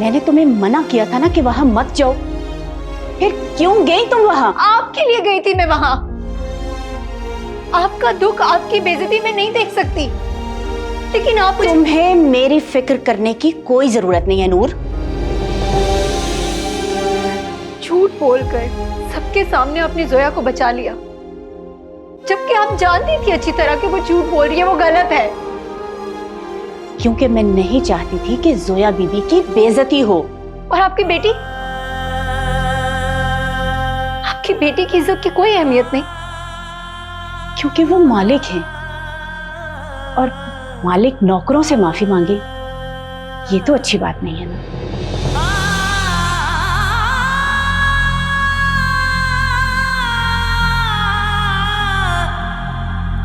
मैंने तुम्हें मना किया था ना कि वहां मत जाओ, फिर क्यों गई तुम वहां? आपके लिए गई थी मैं वहां। आपका दुख, आपकी बेइज्जती मैं नहीं देख सकती, लेकिन आप तुम्हें मेरी फिक्र करने की कोई जरूरत नहीं है नूर। झूठ बोलकर सबके सामने आपने जोया को बचा लिया, जबकि आप जानती थी अच्छी तरह कि वो झूठ बोल रही है, वो गलत है। क्योंकि मैं नहीं चाहती थी कि जोया बीबी की बेइज्जती हो। और आपकी बेटी, आपकी बेटी की इज्जत की कोई अहमियत नहीं, क्योंकि वो मालिक हैं और मालिक नौकरों से माफी मांगे, ये तो अच्छी बात नहीं है ना।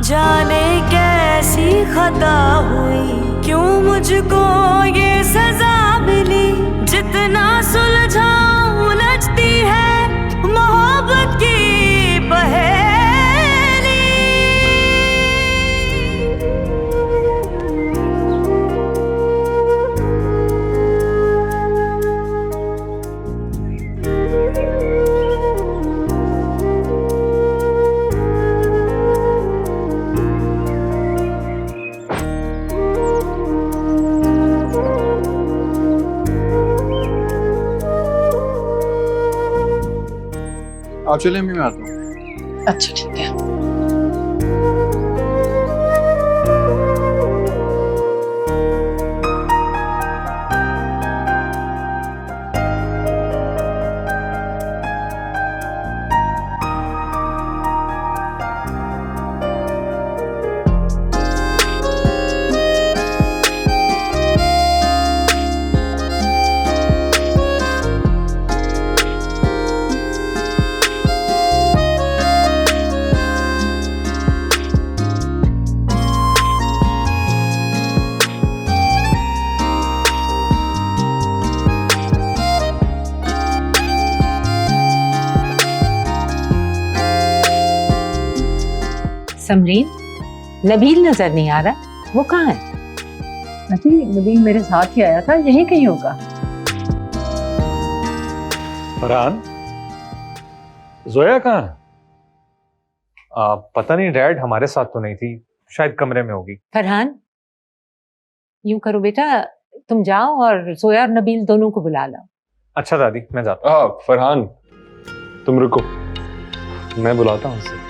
जाने कैसी खता हुई, क्यों मुझको ये सजा मिली, जितना सुलझाऊं उलझती है मोहब्बत की पहेली। आप चले, मैं आता हूँ। अच्छा ठीक है। समरीन, नबील नजर नहीं आ रहा, वो कहाँ है? अजी नबील मेरे साथ ही आया था, यहीं कहीं होगा। फरहान, जोया कहाँ है? पता नहीं डैड, हमारे साथ तो नहीं थी, शायद कमरे में होगी। फरहान, यूं करो बेटा, तुम जाओ और जोया और नबील दोनों को बुला लाओ। अच्छा दादी, मैं जाता हूँ। फरहान तुम रुको, मैं बुलाता हूँ उसे।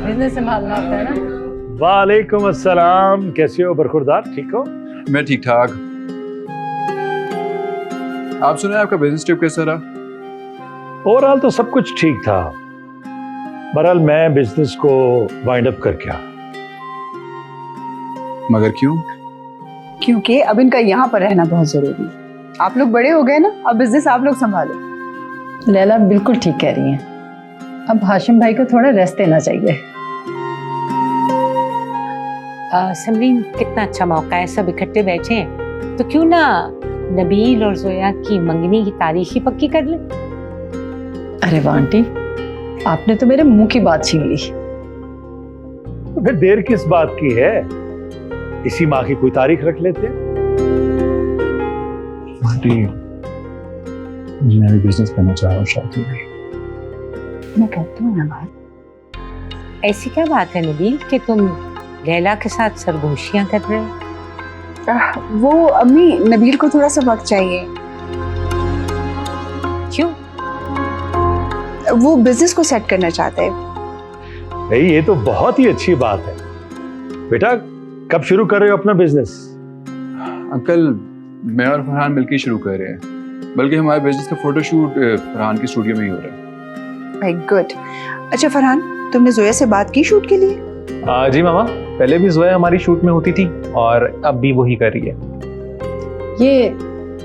बिजनेस संभालना होता है ना। वालेकुम अस्सलाम, कैसे हो बरखुरदार, ठीक हो? मैं ठीक ठाक। आप सुने, आपका बिजनेस ट्रिप कैसा रहा? ओवरऑल तो सब कुछ ठीक था, बहरहाल मैं बिजनेस को वाइंड अप करके आ। मगर क्यों? क्योंकि अब इनका यहाँ पर रहना बहुत जरूरी है। आप लोग बड़े हो गए ना, अब बिजनेस आप लोग संभालो। लैला बिल्कुल ठीक कह रही हैं, अब हाशिम भाई को थोड़ा रेस्ट देना चाहिए। समरीन, कितना अच्छा मौका है, सब इकट्ठे बैठे हैं, तो क्यों ना नबील और जोया की मंगनी की तारीख ही पक्की कर ले। अरे वाह आंटी, आपने तो मेरे मुंह की बात छीन ली। तो फिर देर किस बात की है, इसी माह की कोई तारीख रख लेते हैं। आंटी, मैं भी बिजनेस करना चाह रहा हूँ शादी में। मैं कहती हूँ ना बात। ऐसी क्या बात है नबील कि तुम लैला के साथ सरगोशियां कर रहे हो? वो अम्मी, नबील को थोड़ा सा वक्त चाहिए। क्यों? वो बिजनेस को सेट करना चाहता है। नहीं, ये तो बहुत ही अच्छी बात है। बेटा, कब शुरू कर रहे हो अपना बिजनेस? अंकल, मैं और फरहान मिलकर शुरू कर रहे हैं, बल्कि हमारे बिजनेस का फोटोशूट फरहान के स्टूडियो में ही हो रहा है। भाई गुड। अच्छा फरहान, तुमने जोया से बात की शूट के लिए? जी मामा, पहले भी जोया हमारी शूट में होती थी और अब भी वही कर रही है। ये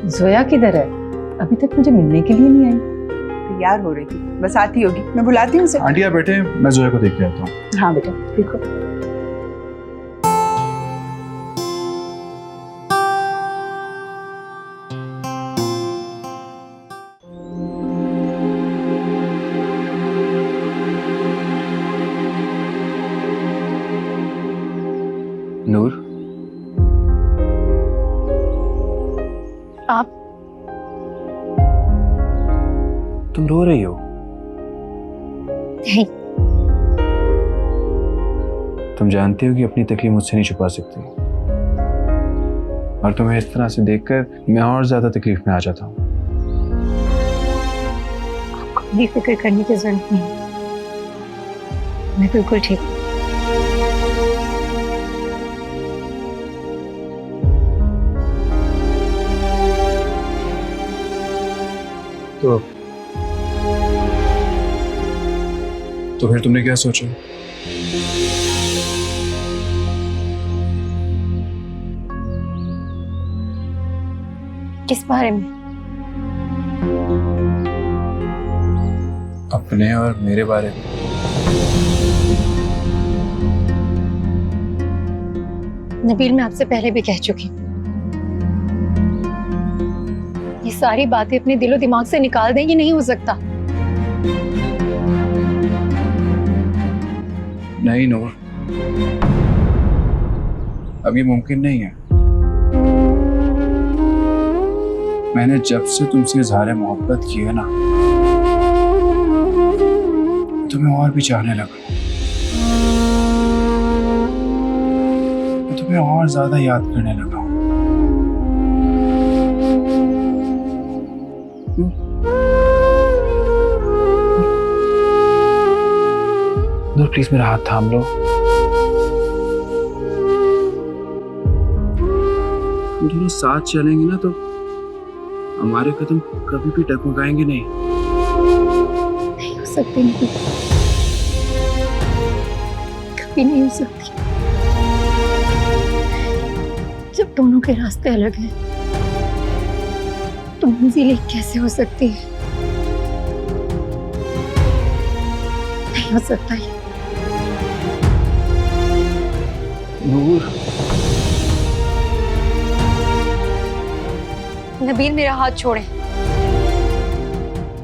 जोया किधर है? अभी तक मुझे मिलने के लिए नहीं आई। तैयार हो रही थी, बस आती होगी, मैं बुलाती हूँ उसे। आंटी आप बैठे, मैं जोया को देख के आता हूँ। हाँ बेटा, देखो। नूर, आप तुम रो रही हो? नहीं। तुम जानती हो कि अपनी तकलीफ मुझसे नहीं छुपा सकती, और तुम्हें इस तरह से देखकर मैं और ज्यादा तकलीफ में आ जाता हूँ। आपको भी फिक्र करने की जरूरत नहीं, मैं बिल्कुल ठीक हूँ। तो फिर तुमने क्या सोचा? किस बारे में? अपने और मेरे बारे में। नबील, मैं आपसे पहले भी कह चुकी हूँ, ये सारी बातें अपने दिलो दिमाग से निकाल दें, ये नहीं हो सकता। नहीं नूर, अब ये मुमकिन नहीं है। मैंने जब से तुमसे इज़हार मोहब्बत की है ना, तुम्हें और भी चाहने लगा, मैं तुम्हें और ज्यादा याद करने लगा। नूर प्लीज मेरा हाथ थाम लो। हम दोनों साथ चलेंगे ना तो हमारे कदम कभी भी डगमगाएंगे नहीं। नहीं हो सकती, नहीं, कभी नहीं हो सकती। जब दोनों के रास्ते अलग हैं तो मंजिल एक कैसे हो सकती है? नहीं हो सकता ये। नूर, नबील, मेरा हाथ छोड़े।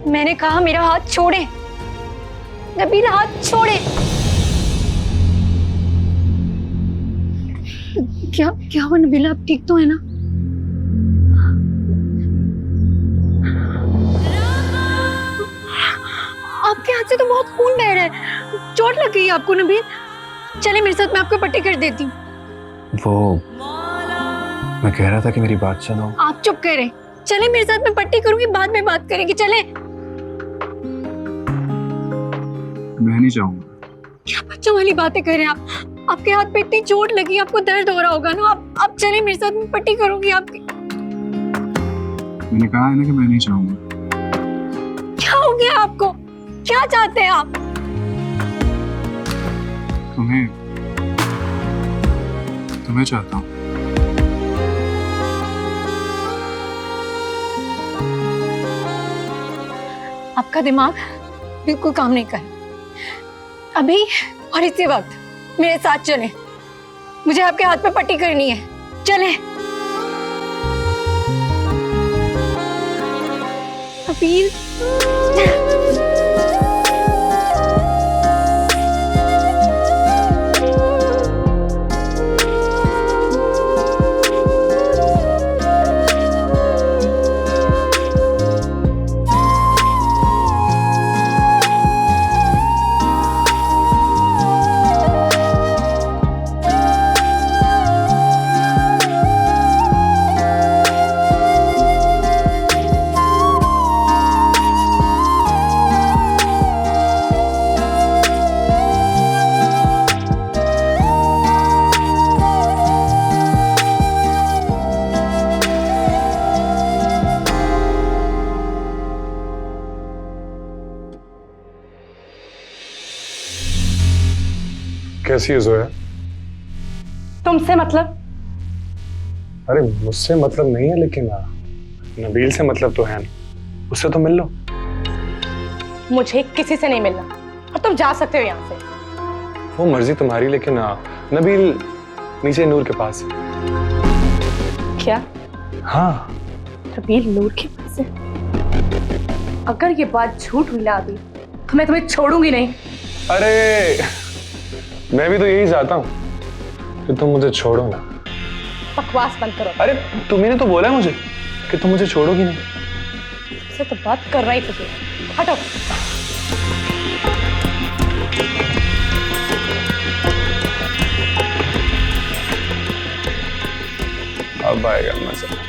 मैंने कहा मेरा हाथ छोड़े। नबील, हाथ छोड़े। क्या क्या हुआ नबील, आप ठीक तो है ना? आपके हाथ से तो बहुत खून बह रहा है, चोट लग गई आपको नबील? चले मेरे साथ, मैं आपको पट्टी कर देती हूँ। वो मैं कह रहा था कि मेरी बात सुनो। आप चुप करें, चले मेरे साथ, मैं पट्टी करूंगी, बाद में बात करेंगे, चले। मैं नहीं चाहूंगा। क्या बच्चों वाली बातें कर रहे हैं आप? आपके हाथ पे इतनी चोट लगी, आपको दर्द हो रहा होगा ना। आप चले मेरे साथ, मैं पट्टी करूंगी आपकी। मैंने कहा है ना कि मैं नहीं चाहूंगा। क्या हो गया आपको? क्या चाहते हैं आप? तुम्हें चाहता हूँ। आपका दिमाग बिल्कुल काम नहीं कर रहा। अभी और इसी वक्त मेरे साथ चलें, मुझे आपके हाथ पे पट्टी करनी है, चलें। अपील। कैसी है जोया? तुमसे मतलब? अरे मुझसे मतलब नहीं है, लेकिन नबील से मतलब तो है ना, उससे तो मिल लो। मुझे किसी से नहीं मिलना और तुम जा सकते हो यहाँ से। वो मर्जी तुम्हारी, लेकिन नबील नीचे नूर के पास है। क्या? हाँ। नबील नूर के पास है? अगर ये बात झूठ हुई ना अभी तो मैं तुम्हें छोड़ूंगी नहीं। अरे मैं भी तो यही चाहता हूँ कि तुम मुझे छोड़ो ना। बकवास बंद करो। अरे तुमने तो बोला है मुझे कि तुम मुझे छोड़ोगी नहीं। से तो बात कर रही थी। हटो। अब आएगा मजा।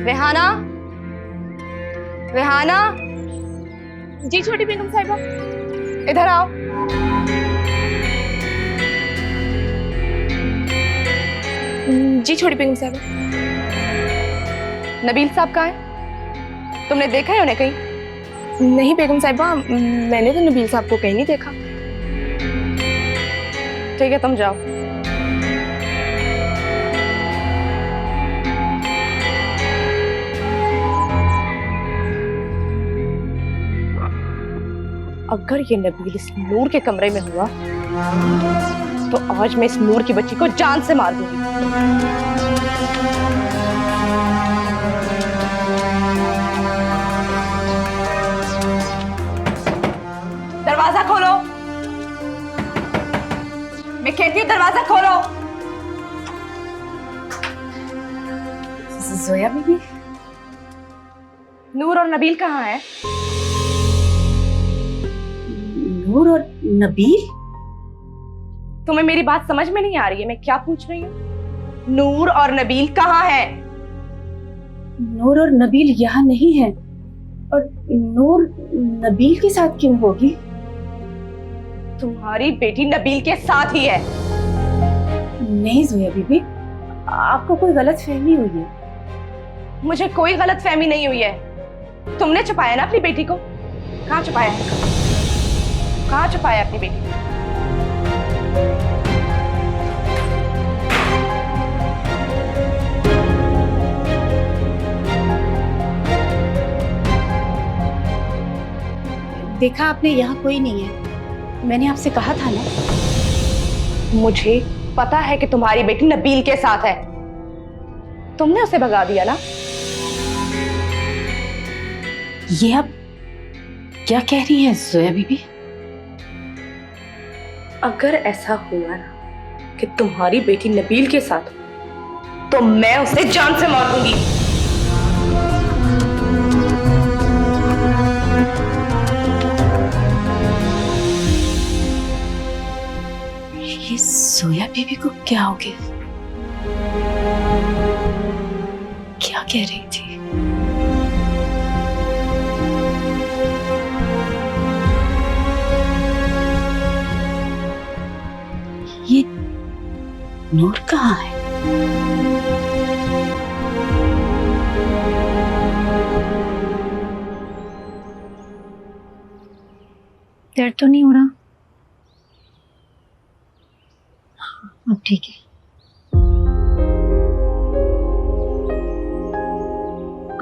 रेहाना, रेहाना। जी छोटी बेगम साहिबा। इधर आओ। जी छोटी बेगम साहिबा। नबील साहब कहाँ हैं? तुमने देखा है उन्हें कहीं? नहीं बेगम साहिबा, मैंने तो नबील साहब को कहीं नहीं देखा। ठीक है, तुम जाओ। अगर ये नबील इस नूर के कमरे में हुआ तो आज मैं इस नूर की बच्ची को जान से मार दूंगी। दरवाजा खोलो। मैं कहती हूँ दरवाजा खोलो। जोया बीबी, नूर और नबील कहाँ है? नूर और नबील? तुम्हें मेरी बात समझ में नहीं आ रही है मैं क्या पूछ रही हूँ? नूर और नबील कहाँ है? नूर और नबील यहाँ नहीं है। और नूर नबील के साथ क्यों होगी? तुम्हारी बेटी नबील के साथ ही है। नहीं जोया बीबी, आपको कोई गलत फहमी हुई है। मुझे कोई गलत फहमी नहीं हुई है। तुमने छुपाया ना अपनी बेटी को? कहाँ छुपाया है? कहाँ छुपाया अपनी बेटी को? देखा आपने, यहाँ कोई नहीं है। मैंने आपसे कहा था ना। मुझे पता है कि तुम्हारी बेटी नबील के साथ है। तुमने उसे भगा दिया ना? ये आप क्या कह रही हैं जोया बीबी? अगर ऐसा हुआ ना कि तुम्हारी बेटी नबील के साथ हो, तो मैं उसे जान से मार दूंगी। ये जोया बीबी को क्या हो गया? क्या कह रही थी? ये नूर कहाँ है? दर्द तो नहीं हो रहा? अब ठीक है।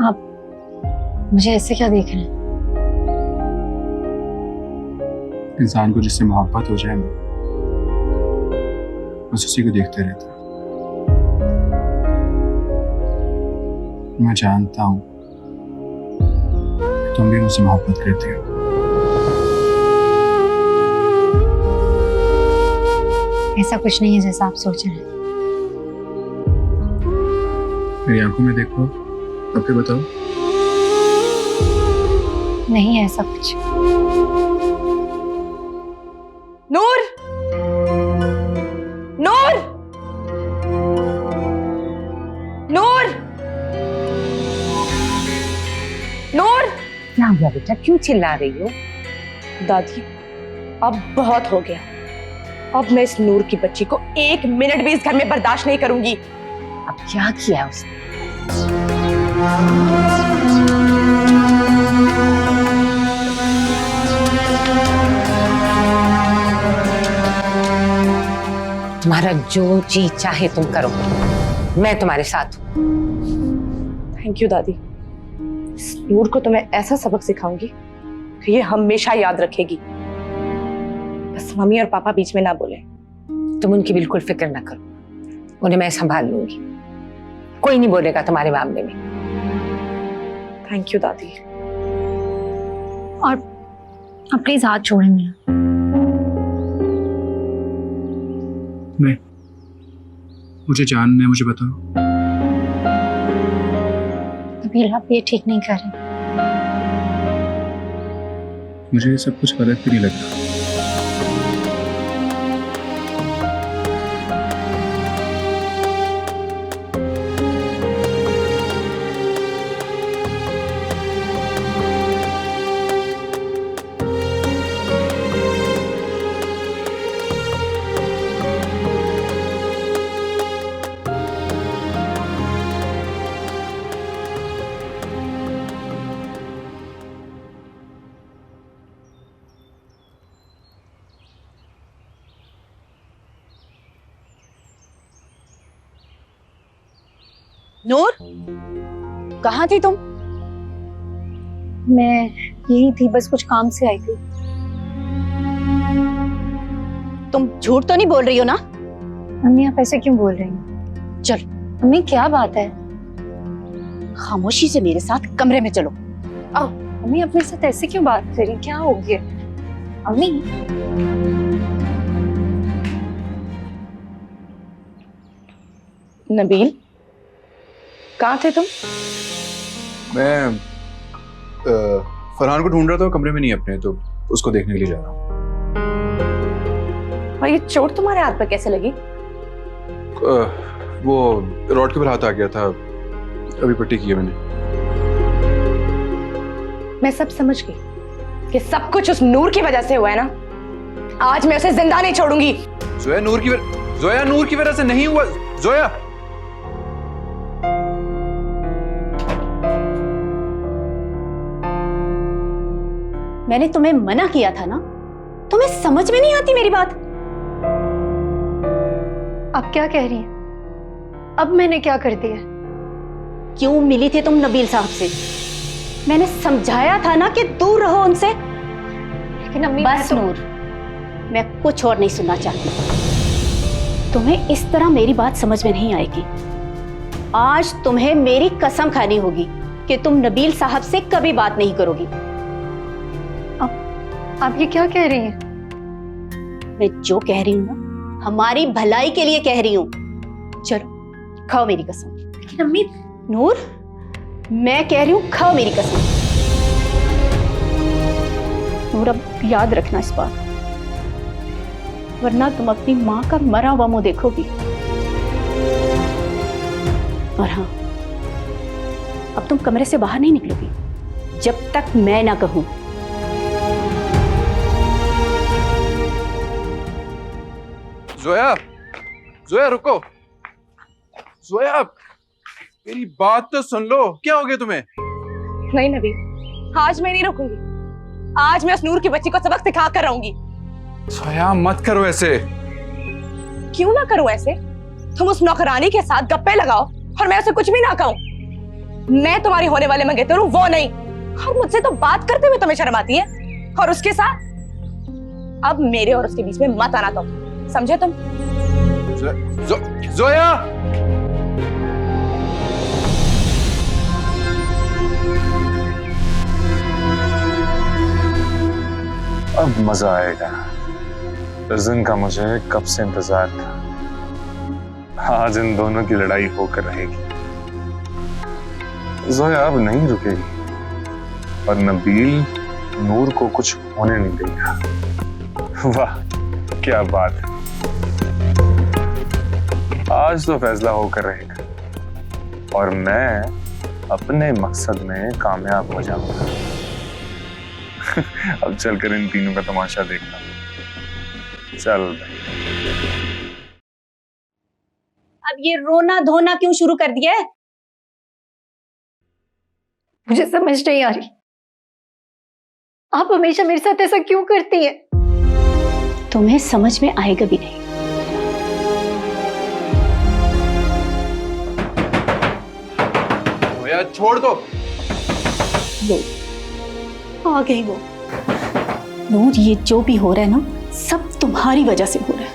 आप मुझे ऐसे क्या देख रहे हैं? इंसान को जिससे मोहब्बत हो जाए ना, बस उसी को देखते रहता है। मैं जानता हूं तुम भी मुझसे मोहब्बत करते हो। ऐसा कुछ नहीं है जैसा आप सोच रहे हैं। मेरी आंखों में देखो, अब के बताओ। नहीं है ऐसा कुछ। नूर, नूर, नूर, नूर। क्या हुआ बेटा, क्यों चिल्ला रही हो? दादी, अब बहुत हो गया। अब मैं इस नूर की बच्ची को 1 मिनट भी इस घर में बर्दाश्त नहीं करूंगी। अब क्या किया उसने? तुम्हारा जो जी चाहे तुम करो, मैं तुम्हारे साथ हूं। थैंक यू दादी। इस नूर को तो मैं ऐसा सबक सिखाऊंगी कि ये हमेशा याद रखेगी। बस मम्मी और पापा बीच में ना बोले। तुम उनकी बिल्कुल फिक्र ना करो, उन्हें मैं संभाल लूंगी। कोई नहीं बोलेगा तुम्हारे मामले में। थैंक यू दादी। और अब प्लीज हाथ छोड़े मेरा। नहीं, मुझे जानना है, मुझे बताओ। नबील, आप ये ठीक नहीं कर रहे। मुझे ये सब कुछ गलत भी नहीं लगता। नूर, कहाँ थी तुम? मैं यही थी, बस कुछ काम से आई थी। तुम झूठ तो नहीं बोल रही हो ना? मम्मी आप ऐसे क्यों बोल रही हैं? चल मम्मी क्या बात है? खामोशी से मेरे साथ कमरे में चलो। आओ मम्मी, आप मेरे साथ ऐसे क्यों बात कर रही हैं? क्या हो गया मम्मी? नबील, कहाँ थे तुम? मैं फरहान को ढूंढ रहा था, कमरे में नहीं अपने, तो उसको देखने के लिए जा रहा हूँ। और ये चोट तुम्हारे हाथ पर कैसे लगी? वो रॉड के ऊपर हाथ आ गया था, अभी पट्टी की है मैंने। मैं सब समझ गई कि सब कुछ उस नूर की वजह से हुआ है ना। आज मैं उसे जिंदा नहीं छोड़ूंगी। जोया नूर की वजह से नहीं हुआ। जोया, मैंने तुम्हें मना किया था ना, तुम्हें समझ में नहीं आती मेरी बात? आप क्या कह रही हैं? अब मैंने क्या कर दिया? क्यों मिली थी तुम नबील साहब से? मैंने समझाया था ना कि दूर रहो उनसे। लेकिन अम्मी, बस नूर, मैं कुछ और नहीं सुनना चाहती। तुम्हें इस तरह मेरी बात समझ में नहीं आएगी। आज तुम्हें मेरी कसम खानी होगी कि तुम नबील साहब से कभी बात नहीं करोगी। आप ये क्या कह रही हैं? मैं जो कह रही हूँ ना, हमारी भलाई के लिए कह रही हूँ। चलो खाओ मेरी कसम। अम्मी, नूर, मैं कह रही हूँ खाओ मेरी कसम। नूर, अब याद रखना इस बात, वरना तुम अपनी माँ का मरा हुआ मुंह देखोगी। और हाँ, अब तुम कमरे से बाहर नहीं निकलोगी जब तक मैं ना कहूं। जोया रुको। जोया, मेरी बात तो सुन लो। क्या हो गया तुम्हें? नहीं नबील, आज मैं नहीं रुकूंगी। आज मैं उस नूर की बच्ची को सबक सिखा कर रहूंगी। जोया मत करो ऐसे। क्यों ना करूं ऐसे? तुम उस नौकरानी के साथ गप्पे लगाओ और मैं उसे कुछ भी ना कहूं। मैं तुम्हारी होने वाले मंगेतर हूं, वो नहीं। और मुझसे तो बात करते हुए तुम्हें शर्म आती है, और उसके साथ अब मेरे और उसके बीच में मत आना तुम, समझे तुम? जोया, अब मजा आएगा। इस दिन का मुझे कब से इंतजार था। आज इन दोनों की लड़ाई होकर रहेगी। जोया अब नहीं रुकेगी और नबील नूर को कुछ होने नहीं देगा। वाह क्या बात है, आज तो फैसला होकर रहेगा और मैं अपने मकसद में कामयाब हो जाऊंगा। अब चलकर इन तीनों का तमाशा देखना। चल अब ये रोना धोना क्यों शुरू कर दिया है? मुझे समझ नहीं आ रही, आप हमेशा मेरे साथ ऐसा क्यों करती हैं? तुम्हें समझ में आएगा भी नहीं। जोया छोड़ दो। लो, आ गई वो। नूर, ये जो भी हो रहा है ना, सब तुम्हारी वजह से हो रहा है।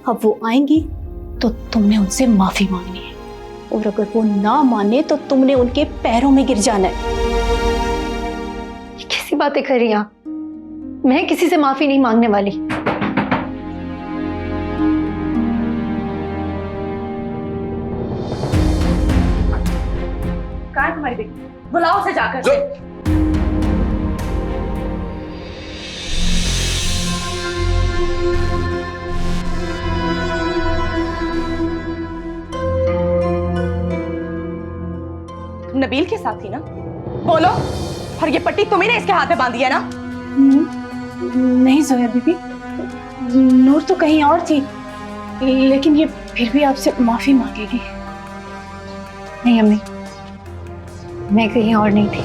अब वो आएंगी तो तुमने उनसे माफी मांगनी है, और अगर वो ना माने तो तुमने उनके पैरों में गिर जाना है। ये कैसी बातें कर रही हैं आप? मैं किसी से माफी नहीं मांगने वाली। कहाँ है तुम्हारी बेटी? बुलाओ उसे जाकर। नबील के साथ थी ना? बोलो। और ये पट्टी तुम्ही ने इसके हाथ में बांधी है ना? नहीं जोया बीबी, नूर तो कहीं और थी, लेकिन ये फिर भी आपसे माफी मांगेगी। नहीं अम्मी, मैं कहीं और नहीं थी,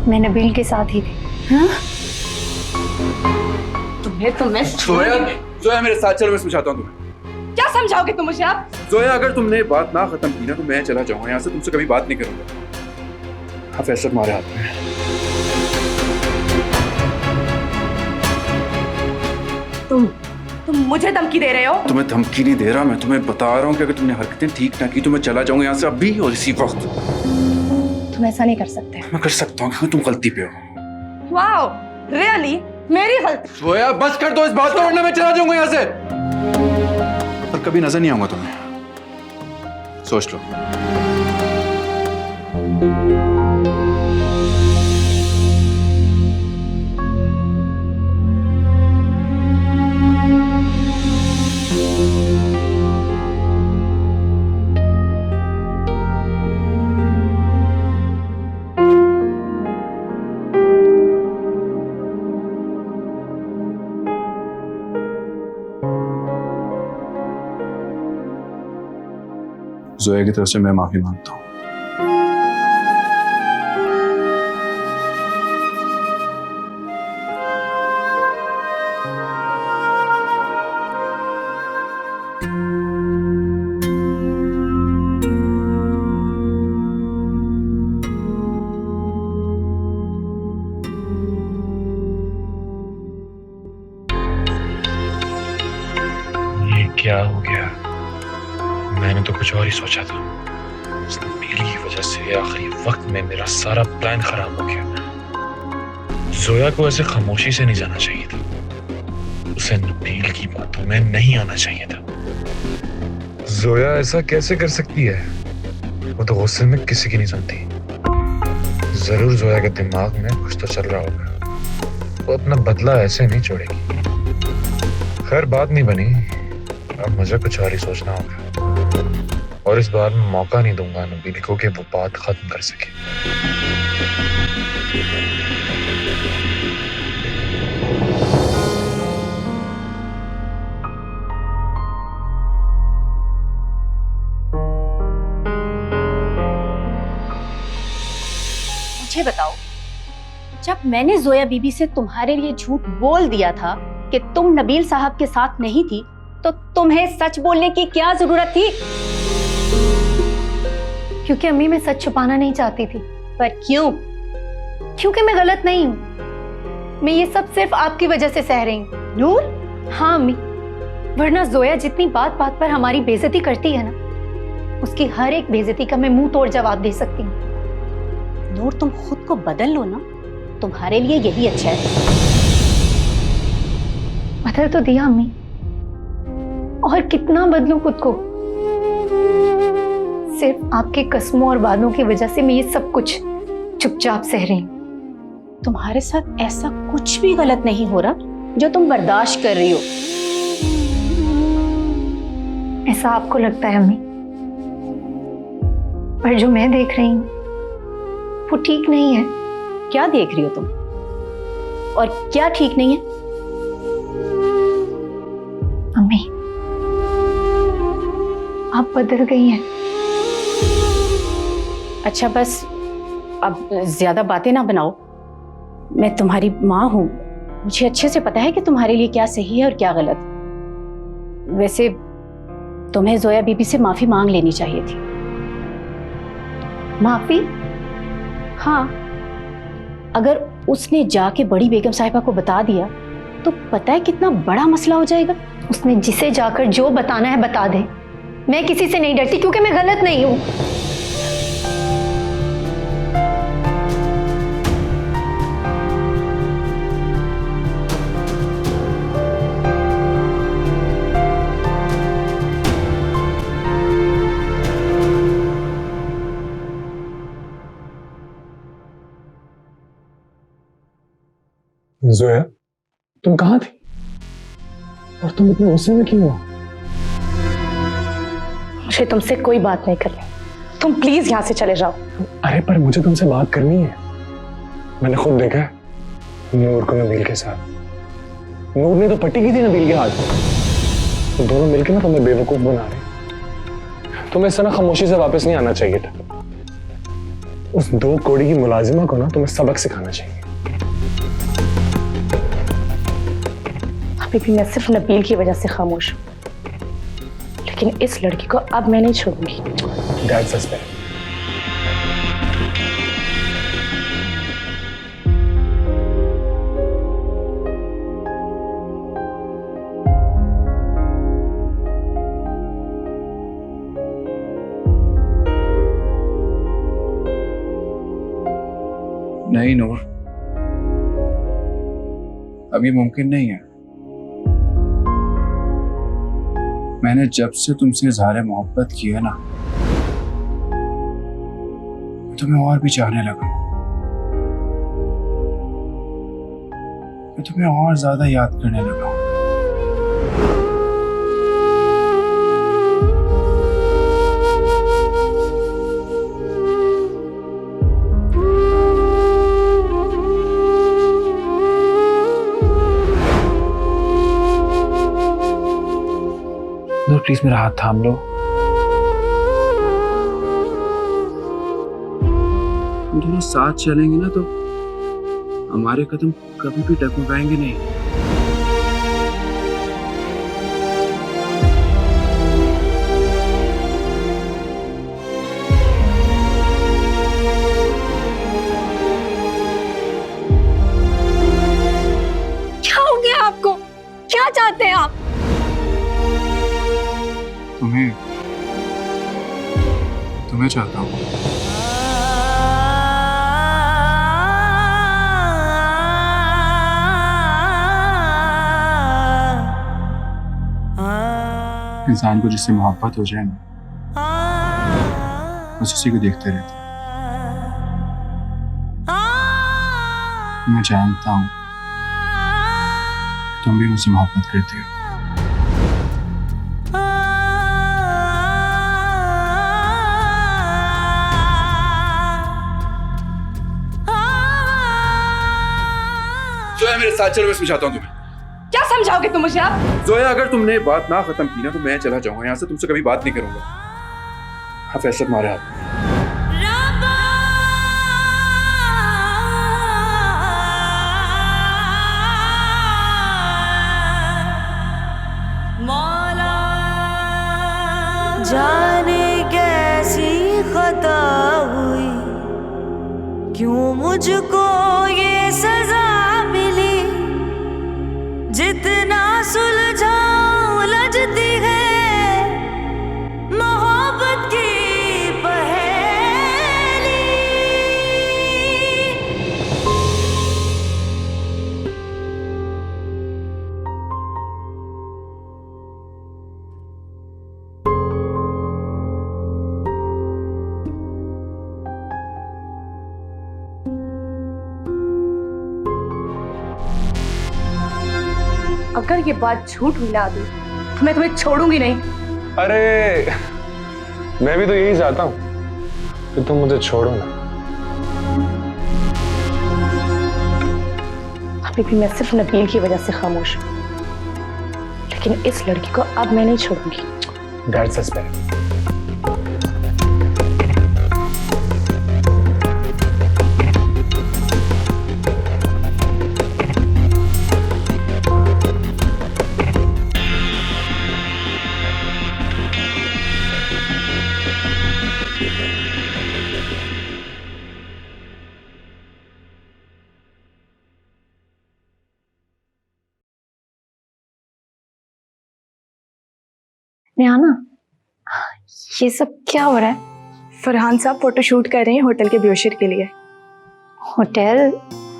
मैं नबील के साथ ही थी। हाँ? तुम्हें जोया, जोया मेरे साथ चलो, मैं समझाता हूँ तुम्हें। क्या समझाओगे तुम मुझे आप? जोया, अगर तुमने बात ना खत्म की ना तो मैं चला जाऊंगा यहाँ से, तुमसे कभी बात नहीं करूंगा। हाँ, फैसला तुम्हारे हाथ में है। तुम मुझे धमकी दे रहे हो? तुम्हें धमकी नहीं दे रहा, मैं तुम्हें बता रहा हूँ कि अगर तुमने हरकतें ठीक ना की तो मैं चला जाऊंगा यहाँ से अभी और इसी वक्त। तुम ऐसा नहीं कर सकते। मैं कर सकता हूँ क्योंकि तुम गलती पे हो। Wow, really? मेरी गलती? जोया बस कर दो इस बात को, वरना मैं चला जाऊंगा यहाँ से और कभी नजर नहीं आऊंगा तुम्हें। सोच लो। जोया की तरफ से मैं माफी मांगता हूँ। ये क्या हो गया? मैंने तो कुछ और ही सोचा था। उस नबील की वजह से आखिरी वक्त में मेरा सारा प्लान खराब हो गया। जोया को ऐसे खामोशी से नहीं जाना चाहिए था, उसे नबील की बातों में नहीं आना चाहिए था। जोया ऐसा कैसे कर सकती है? वो तो गुस्से में किसी की नहीं सुनती। जरूर जोया के दिमाग में कुछ तो चल रहा होगा, वो अपना बदला ऐसे नहीं छोड़ेगी। खैर बात नहीं बनी, अब मुझे कुछ और ही सोचना होगा, और इस बार मैं मौका नहीं दूंगा नबील को कि वो बात खत्म कर सके। मुझे बताओ, जब मैंने जोया बीबी से तुम्हारे लिए झूठ बोल दिया था कि तुम नबील साहब के साथ नहीं थी, तो तुम्हें सच बोलने की क्या जरूरत थी? क्योंकि अम्मी मैं सच छुपाना नहीं चाहती थी। पर क्यों? क्योंकि मैं गलत नहीं हूँ, मैं ये सब सिर्फ आपकी वजह से सह रही हूँ। नूर? हाँ अम्मी, वरना जोया जितनी बात बात पर हमारी बेइज्जती करती है ना, उसकी हर एक बेइज्जती का मैं मुंह तोड़ जवाब दे सकती हूँ। नूर, तुम खुद को बदल लो ना, तुम्हारे लिए यही अच्छा है। बदल तो दिया अम्मी, और कितना बदलूं खुद को? सिर्फ आपके कस्मों और वादों की वजह से मैं ये सब कुछ चुपचाप सह रही हूँ। तुम्हारे साथ ऐसा कुछ भी गलत नहीं हो रहा जो तुम बर्दाश्त कर रही हो। ऐसा आपको लगता है अम्मी, पर जो मैं देख रही हूँ वो ठीक नहीं है। क्या देख रही हो तुम? और क्या ठीक नहीं है? आप बदल गई हैं। अच्छा बस अब ज्यादा बातें ना बनाओ। मैं तुम्हारी माँ हूँ, मुझे अच्छे से पता है कि तुम्हारे लिए क्या सही है और क्या गलत। वैसे तुम्हें जोया बीबी से माफी मांग लेनी चाहिए थी। माफी? हाँ, अगर उसने जाके बड़ी बेगम साहिबा को बता दिया तो पता है कितना बड़ा मसला हो जाएगा। उसने जिसे जाकर जो बताना है बता दे। मैं किसी से नहीं डरती क्योंकि मैं गलत नहीं हूँ। जोया, तुम कहाँ थी और तुम इतने गुस्से में क्यों हो? मुझे तुमसे कोई बात नहीं करनी, तुम प्लीज यहाँ से चले जाओ। अरे पर मुझे तुमसे बात करनी है। मैंने खुद देखा है नूर को नबील के साथ। नूर ने तो पट्टी की थी नबील के हाथ, तो दोनों मिलकर ना तुम्हें बेवकूफ बना रहे। तुम्हें इस तरह खामोशी से वापस नहीं आना चाहिए था। उस 2 कौड़ी की मुलाजिमा को ना तुम्हें सबक सिखाना चाहिए। अभी भी मैं सिर्फ नबील की वजह से खामोश हूँ, लेकिन इस लड़की को अब मैं नहीं छोड़ूंगी। That's suspect. नहीं नूर, अब ये मुमकिन नहीं है। मैंने जब से तुमसे इज़हार मोहब्बत की है ना, तुम्हें और भी चाहने लगा। मैं तुम्हें और ज्यादा याद करने लगा। नूर प्लीज मेरा हाथ थाम लो। हम दोनों साथ चलेंगे ना तो हमारे कदम कभी भी डगमगाएंगे नहीं। क्या हो गया आपको? क्या चाहते हैं आप? तुम्हें चाहता हूँ। इंसान को जिससे मोहब्बत हो जाए ना, बस उसी को देखते रहते। मैं जानता हूँ तुम भी मुझसे मोहब्बत करती हो। जोया मेरे साथ चलो, मैं समझाता हूँ तुम्हें। क्या समझाओगे तुम मुझे? आप जोया, अगर तुमने बात ना खत्म की ना तो मैं चला जाऊंगा यहाँ से, तुमसे कभी बात नहीं करूंगा। हाँ, फैसला तुम्हारे हाथ में। जाने कैसी खता हुई, क्यों मुझको ये सजा मिली, जितना सुलझाऊं उलझती है मोहब्बत की पहेली। अगर ये बात झूठ हुई ना अभी, तो मैं तुम्हें छोड़ूंगी नहीं। अरे मैं भी तो यही चाहता हूँ कि तुम मुझे छोड़ो ना। अभी भी मैं सिर्फ नबील की वजह से खामोश हूँ, लेकिन इस लड़की को अब मैं नहीं छोड़ूंगी। That's suspect. रिहाना, ये सब क्या हो रहा है? फरहान साहब फोटो शूट कर रहे हैं होटल के ब्रोशर के लिए। होटल?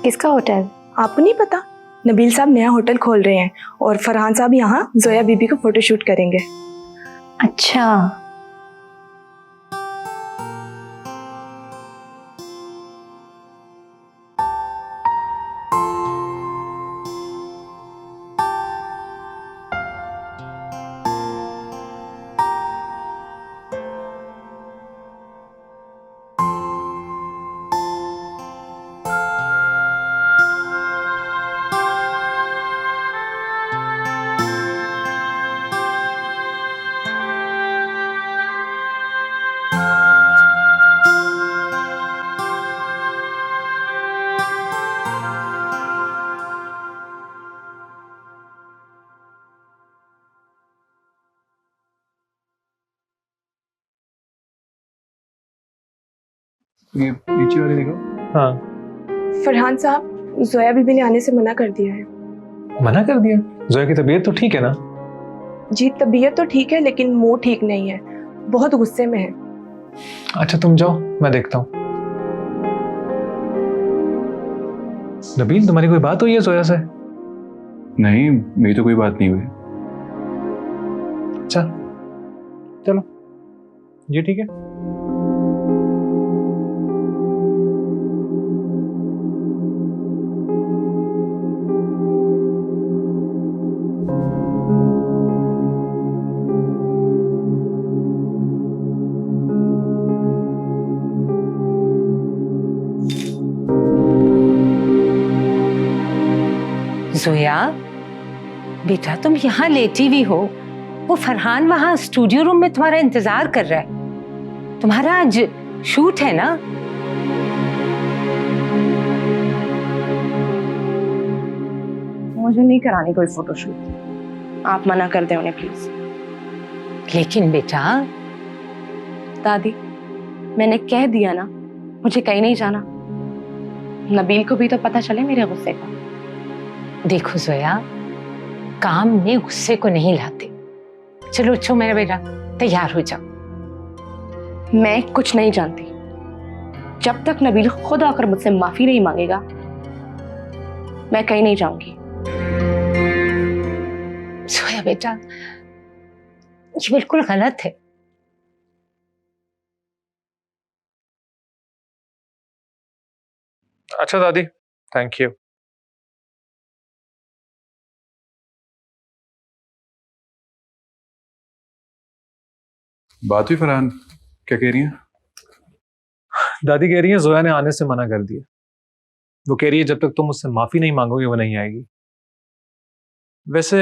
किसका होटल? आपको नहीं पता? नबील साहब नया होटल खोल रहे हैं और फरहान साहब यहाँ जोया बीबी को फोटो शूट करेंगे। अच्छा, ये नीचे वाले देखो। हाँ, फरहान साहब जोया बीबी ने आने से मना कर दिया है। मना कर दिया? जोया की तबीयत तो ठीक है ना? जी तबीयत तो ठीक है लेकिन मुंह ठीक नहीं है, बहुत गुस्से में है। अच्छा तुम जाओ, मैं देखता हूँ। नबील, तुम्हारी कोई बात हुई है जोया से? नहीं, मेरी तो कोई बात नहीं हुई। अच्छा चलो, ये ठीक है। जोया बेटा, तुम यहाँ लेटी हुई हो, वो फरहान वहाँ स्टूडियो रूम में तुम्हारा इंतजार कर रहा है। तुम्हारा आज शूट है ना? मुझे नहीं करानी कोई फोटोशूट, आप मना कर दें उन्हें प्लीज। लेकिन बेटा, दादी मैंने कह दिया ना, मुझे कहीं नहीं जाना। नबील को भी तो पता चले मेरे गुस्से का। देखो जोया, काम में गुस्से को नहीं लाते। चलो उठो मेरा बेटा, तैयार हो जाओ। मैं कुछ नहीं जानती। जब तक नबील खुद आकर मुझसे माफी नहीं मांगेगा मैं कहीं नहीं जाऊंगी। जोया बेटा, ये बिल्कुल गलत है। अच्छा दादी, थैंक यू। बात हुई फरहान, क्या कह रही हैं? दादी कह रही है जोया ने आने से मना कर दिया। वो कह रही है जब तक तुम मुझसे माफी नहीं मांगोगे वो नहीं आएगी। वैसे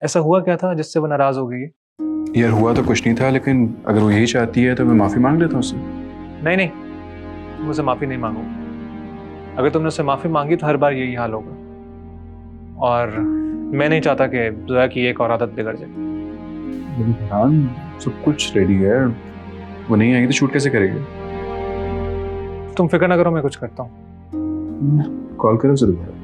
ऐसा हुआ क्या था जिससे वो नाराज हो गई है? यार हुआ तो कुछ नहीं था, लेकिन अगर वो यही चाहती है तो मैं माफी मांग लेता हूँ उससे। नहीं नहीं, तुम मुझसे माफी नहीं मांगो। अगर तुमने उससे माफी मांगी तो हर बार यही हाल होगा, और मैं नहीं चाहता कि जोया की एक और आदत बिगड़ जाए। लेकिन फरहान, सब कुछ रेडी है, वो नहीं आएगी तो शूट कैसे करेगी? तुम फिक्र ना करो, मैं कुछ करता हूँ। कॉल करो उसे दोबारा।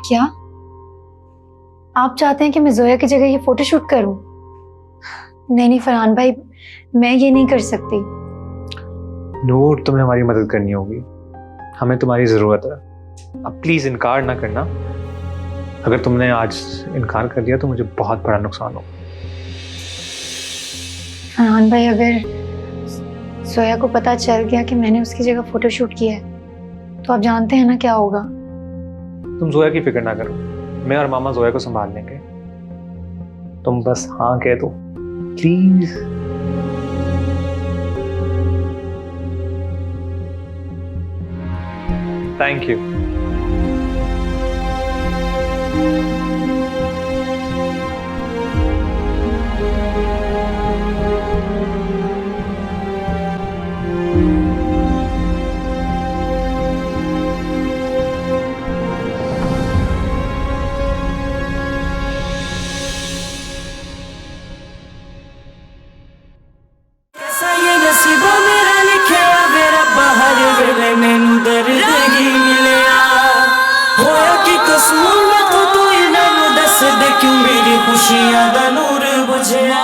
क्या आप चाहते हैं कि मैं जोया की जगह ये फोटो शूट करूं? नहीं नहीं फरहान भाई, मैं ये नहीं कर सकती। नूर, तुम्हें हमारी मदद करनी होगी, हमें तुम्हारी जरूरत है। अब प्लीज इनकार ना करना। अगर तुमने आज इनकार कर दिया तो मुझे बहुत बड़ा नुकसान होगा। फरहान भाई, अगर जोया को पता चल गया कि मैंने उसकी जगह फोटो शूट किया है तो आप जानते हैं ना क्या होगा। तुम जोया की फिक्र ना करो, मैं और मामा जोया को संभाल लेंगे। तुम बस हाँ कह दो प्लीज। Thank you. नाले मैनू दर्द ही मिलिया होया कि कसूर मैं तो तू ही मैनू दस दे क्यों मेरी खुशियां दा नूर बुझिया